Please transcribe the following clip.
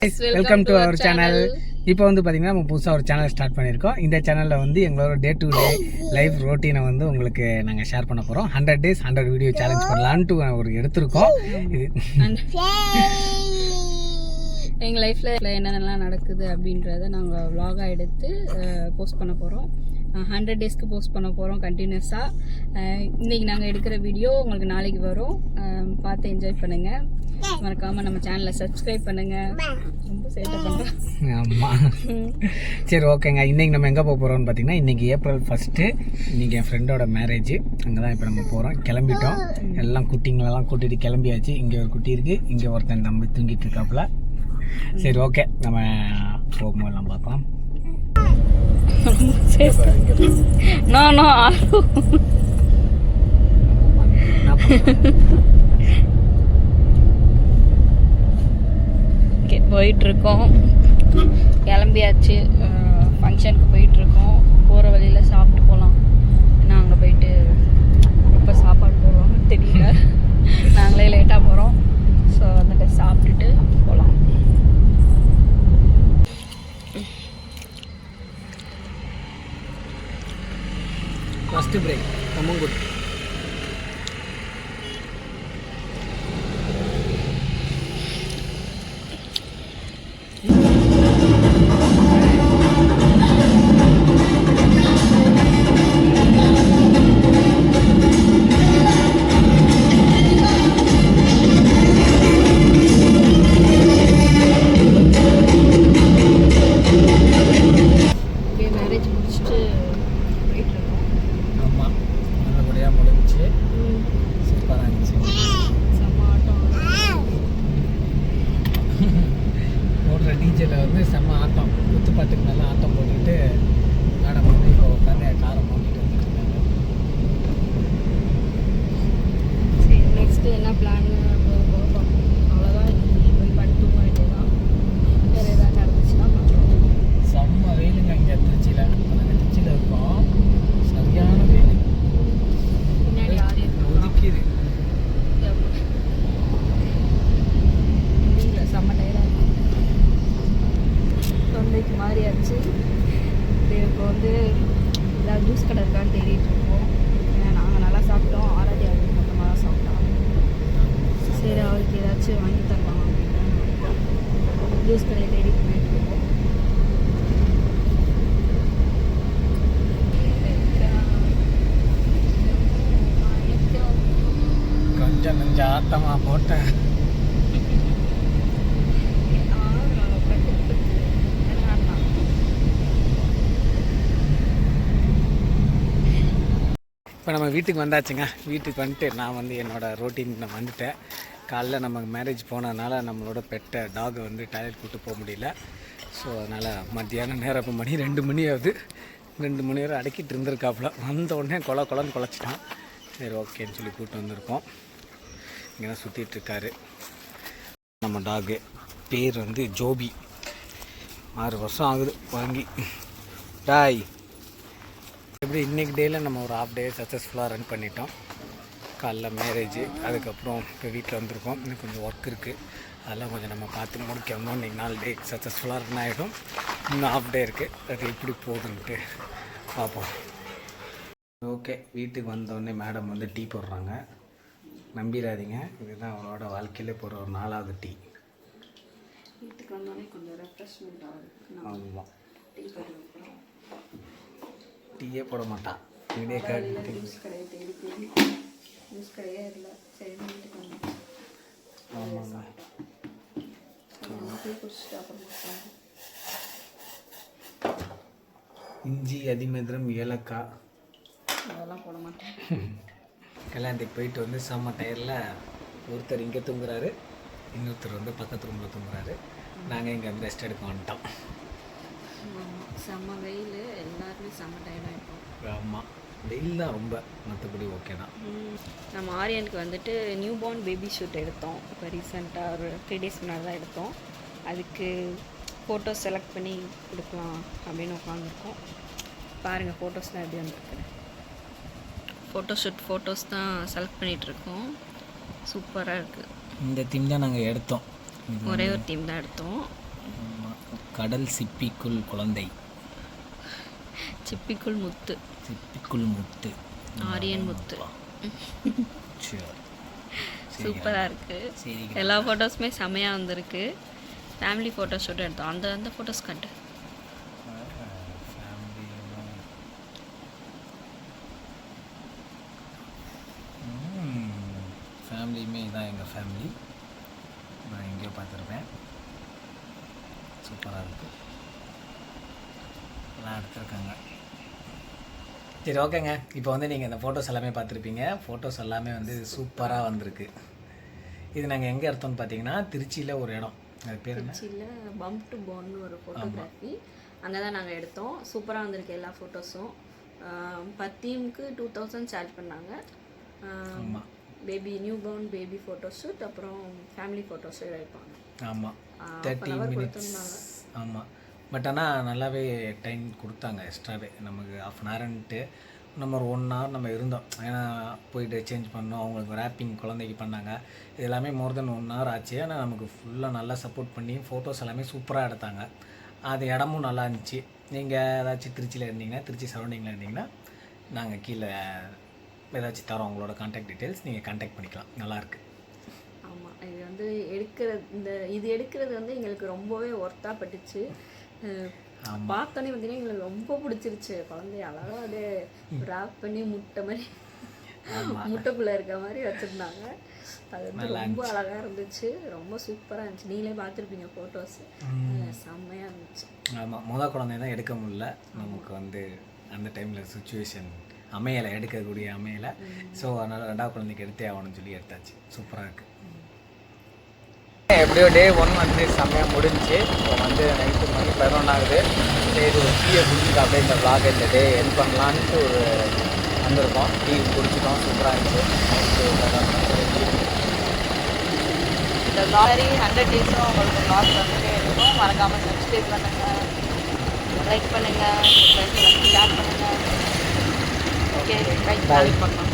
Welcome to our channel. இப்போ வந்து பார்த்தீங்கன்னா நம்ம புதுசாக ஒரு சேனல் ஸ்டார்ட் பண்ணியிருக்கோம். இந்த சேனலில் வந்து எங்களோட டே டு டே லைஃப் ரொட்டீனை வந்து உங்களுக்கு நாங்கள் ஷேர் பண்ண போகிறோம். 100 days 100 வீடியோ சேலஞ்ச் பண்ணலான்ட்டு ஒரு எடுத்திருக்கோம். இது எங்கள் லைஃப்பில் என்னென்னலாம் நடக்குது அப்படின்றத நாங்கள் vlog-ஆ எடுத்து போஸ்ட் பண்ண போகிறோம். 100 daysக்கு போஸ்ட் பண்ண போகிறோம் கண்டினியூஸாக. இன்றைக்கி நாங்கள் எடுக்கிற வீடியோ உங்களுக்கு நாளைக்கு வரும். பார்த்து என்ஜாய் பண்ணுங்கள். மறக்காமல் நம்ம சேனலை சப்ஸ்கிரைப் பண்ணுங்கள். ரொம்ப சேட்டை பண்ணுறோம். ஆமாம், சரி ஓகேங்க. இன்றைக்கி நம்ம எங்கே போக போகிறோம்னு பார்த்தீங்கன்னா, இன்றைக்கி April 1. இன்றைக்கி என் ஃப்ரெண்டோட மேரேஜ். அங்கே தான் இப்போ நம்ம போகிறோம். கிளம்பிட்டோம். எல்லாம் குட்டிங்களெல்லாம் கூட்டிகிட்டு கிளம்பியாச்சு. இங்கே ஒரு குட்டி இருக்குது, இங்கே ஒருத்தன் தம்பி தூங்கிட்டு இருக்காப்புல. சரி ஓகே, நம்ம போகும்போதெல்லாம் பார்க்கலாம். போயிட்டுருக்கோம், கிளம்பியாச்சு. ஃபங்க்ஷனுக்கு போயிட்டுருக்கோம். போகிற வழியில் சாப்பிட்டு போகலாம். ஏன்னா அங்கே போயிட்டு எப்போ சாப்பாடு போடுவாங்கன்னு தெரியல. நாங்களே லேட்டாக போகிறோம். ஸோ வந்துட்டு சாப்பிட்டுட்டு போகலாம். First break Kammangudi. டிஜேல வந்து செம்ம ஆட்டம், குத்துப்பாட்டுக்கு நல்லா ஆட்டம் போட்டுக்கிட்டு மேடம் வந்து இப்போ உட்காந்து காரம் போட்டுட்டு வந்துருக்காங்க. சரி, நெக்ஸ்ட்டு என்ன பிளான் பார்ப்போம். அவ்வளோதான். போய் படுத்து தூங்க வேண்டியதான். வேறு ஏதாவது நடந்துச்சுன்னா பார்க்கலாம். செம்ம வெயிலுங்க இங்கே திருச்சியில். நாங்கள் திருச்சியில் இருக்கோம். சரியான வெயில். பின்னாடி யாரு ஒதுக்கிது. செம்ம டயராக தொண்டைக்கு மாதிரி ஆச்சு. இப்போ வந்து ஏதாவது ஜூஸ் கடை இருக்கான்னு தேடிட்டு இருக்கோம். ஏன்னா நாங்கள் நல்லா சாப்பிட்டோம். ஆராதி அவருக்கு மொத்தமாக தான் சாப்பிட்டோம். சரி, அவருக்கு ஏதாச்சும் வாங்கி தரலாம் அப்படின்னு ஜூஸ் கடையை தேடி போயிட்டு இருக்கோம். கொஞ்சம் ஆட்டமாக போட்டேன். இப்போ நம்ம வீட்டுக்கு வந்தாச்சுங்க. வீட்டுக்கு வந்துட்டு நான் வந்து என்னோடய ரொட்டீன் நான் வந்துட்டேன். காலைல நம்ம மேரேஜ் போனதுனால நம்மளோட பெட்டை டாகை வந்து டாய்லெட் கூப்பிட்டு போக முடியல. ஸோ அதனால் மத்தியானம் நேரம் இப்போ மணி 2 மணி ஆகுது. 2 மணி வரை அடக்கிட்டு இருந்திருக்காப்புல. வந்த உடனே கொலன்னு குலைச்சிட்டான். சரி ஓகேன்னு சொல்லி கூப்பிட்டு வந்திருக்கோம். இங்கே தான் சுற்றிட்டுருக்காரு நம்ம டாகு. பேர் வந்து ஜோபி. 6 வருஷம் ஆகுது வாங்கி. டாய் எப்படி இன்றைக்கி டேயில் நம்ம ஒரு ஹாஃப் டே சக்ஸஸ்ஃபுல்லாக ரன் பண்ணிட்டோம். காலைல மேரேஜ், அதுக்கப்புறம் இப்போ வீட்டில் வந்திருக்கோம். இன்னும் கொஞ்சம் ஒர்க் இருக்குது, அதெல்லாம் கொஞ்சம் நம்ம பார்த்து முடிக்கணும். இன்றைக்கி 4 டே சக்ஸஸ்ஃபுல்லாக ரன் ஆகிடும். இன்னும் ஹாஃப் டே இருக்குது, அது எப்படி போகுதுன்ட்டு பார்ப்போம். ஓகே, வீட்டுக்கு வந்தோடனே மேடம் வந்து டீ போடுறாங்க. நம்பிடாதீங்க, இதுதான் அவளோட வாழ்க்கையிலே போகிற ஒரு 4வது டீ. வீட்டுக்கு வந்தோடனே கொஞ்சம் ரெஃப்ரெஷ்மெண்ட் ஆகுது. ஆமாம், டீ போடுறோம். டீயே போட மாட்டான். இதே ஜூஸ் கடையை தேடி ஜூஸ் கடையே இல்லை. சரி, வீட்டுக்கு வந்தோம். ஆமாங்க, டீ குடிச்சிட்டு அப்புறம் இஞ்சி, அதிமதுரம், ஏலக்காய் அதெல்லாம் போட மாட்டேன். கல்யாணத்துக்கு போயிட்டு வந்து செம்ம டயரில் ஒருத்தர் இங்கே தூங்குறாரு, இன்னொருத்தர் வந்து பக்கத்து ரூமில் தூங்குறாரு. நாங்கள் இங்கே வந்து ரெஸ்ட் எடுக்க வந்துட்டோம். செம்ம வெயில், எல்லாருமே செம்ம டயர்டாகிருக்கோம். ஆமாம், வெயில் தான் ரொம்ப, மற்றபடி ஓகே தான். நம்ம ஆரியனுக்கு வந்துட்டு நியூ பார்ன் பேபி ஷூட் எடுத்தோம். இப்போ ரீசெண்டாக ஒரு 3 days முன்னாடி தான் எடுத்தோம். அதுக்கு ஃபோட்டோஸ் செலக்ட் பண்ணி கொடுக்கலாம் அப்படின்னு உட்காந்துருக்கோம். பாருங்கள் ஃபோட்டோஸ்லாம் எப்படி வந்துருக்கு. ஃபோட்டோஸ் தான் செலக்ட் பண்ணிகிட்ருக்கோம். சூப்பராக இருக்குது. இந்த தீம் தான் நாங்கள் எடுத்தோம். ஒரே ஒரு தீம் தான் எடுத்தோம். கடல் சிப்பிக்குள் குழந்தை, சிப்பிக்குள் முத்து, சிப்பிக்குள் முத்து, ஆரியன் முத்து. சரி சூப்பராக இருக்குது. எல்லா ஃபோட்டோஸுமே செமையாக வந்திருக்கு. ஃபேமிலி ஃபோட்டோ ஷூட் எடுத்தோம். அந்த ஃபோட்டோஸ் கண்டு ஃபேமிலியுமே இதான் எங்கள் ஃபேமிலி. நான் எங்கேயோ பார்த்துருப்பேன். சூப்பராக இருக்குது. எல்லாம் எடுத்துருக்காங்க. சரி ஓகேங்க. இப்போ வந்து நீங்கள் இந்த ஃபோட்டோஸ் எல்லாமே பார்த்துருப்பீங்க. ஃபோட்டோஸ் எல்லாமே வந்து சூப்பராக வந்திருக்கு. இது நாங்கள் எங்கே எடுத்தோம்னு பார்த்தீங்கன்னா திருச்சியில் ஒரு இடம், அது பேர் என்ன, திருச்சியில் பம்ப் டு போன்னு ஒரு ஃபோட்டோகிராஃபி, அங்கே தான் நாங்கள் எடுத்தோம். சூப்பராக வந்திருக்கு எல்லா ஃபோட்டோஸும். பர் டீமுக்கு 2000 சார்ஜ் பண்ணாங்க. ஆமாம், baby new born baby photo shoot, அப்புறம் ஃபேமிலி ஃபோட்டோ ஷூட் எடுப்பாங்க. ஆமாம் 30 minutes. ஆமாம், பட் ஆனால் நல்லாவே டைம் கொடுத்தாங்க எக்ஸ்ட்ராவே. நமக்கு 1/2 hourன்ட்டு நம்ம ஒரு 1 hour நம்ம இருந்தோம். ஏன்னா போயிட்டு சேஞ்ச் பண்ணோம், அவங்களுக்கு ரேப்பிங் குழந்தைக்கு பண்ணாங்க. இது எல்லாமே மோர் தென் 1 hour ஆச்சு. ஆனால் நமக்கு ஃபுல்லாக நல்லா சப்போர்ட் பண்ணி ஃபோட்டோஸ் எல்லாமே சூப்பராக எடுத்தாங்க. அது இடமும் நல்லா இருந்துச்சு. நீங்கள் ஏதாச்சும் திருச்சியில் இருந்தீங்கன்னா, திருச்சி சரௌண்டிங்கில் இருந்தீங்கன்னா நாங்கள் கீழே ஏதாச்சும் தரோம் உங்களோட கான்டாக்ட் டீட்டெயில்ஸ், நீங்கள் கான்டாக்ட் பண்ணிக்கலாம். நல்லாயிருக்கு. ஆமாம், இது வந்து எடுக்கிறது வந்து எங்களுக்கு ரொம்பவே ஒர்த்தாக பட்டுச்சு. பார்த்தோன்னே பார்த்தீங்கன்னா எங்களுக்கு ரொம்ப பிடிச்சிருச்சு. குழந்தைய அழகாக அப்படியே ரேப் பண்ணி முட்டை மாதிரி முட்டைக்குள்ளே இருக்க மாதிரி வச்சுருந்தாங்க. அது வந்து ரொம்ப அழகாக இருந்துச்சு, ரொம்ப சூப்பராக இருந்துச்சு. நீங்களே பார்த்துருப்பீங்க ஃபோட்டோஸ், செம்மையாக இருந்துச்சு. ஆமாம், முதல் குழந்தை தான் எடுக்க முடியல. நமக்கு வந்து அந்த டைமில் சுச்சுவேஷன் அமையலை, எடுக்கக்கூடிய அமையலை. ஸோ அதனால் 2வது குழந்தைக்கு எடுத்தே ஆகணும்னு சொல்லி எடுத்தாச்சு. சூப்பராக இருக்குது. எப்படியோ டே 1 வந்து செம்மையாக முடிஞ்சு. இப்போ வந்து நைட்டு மணி 11 ஆகுது. சரி ஒரு டீயை குடிச்சிட்டு அப்படியே இந்த vlog இந்த டே என் பண்ணலான்ட்டு ஒரு வந்திருக்கோம். டீ குடிச்சிட்டோம், சூப்பராக இருந்துச்சு. இந்த மாதிரி 100 days-ம் உங்களுக்கு vlog வந்துட்டே இருக்கும். மறக்காமல் சப்ஸ்கிரைப் பண்ணுங்கள், லைக் பண்ணுங்கள், ஃப்ரெண்ட்ஸ் ஷேர் பண்ணுங்கள். Okay, bye. நாளைக்கு பார்க்கலாம்.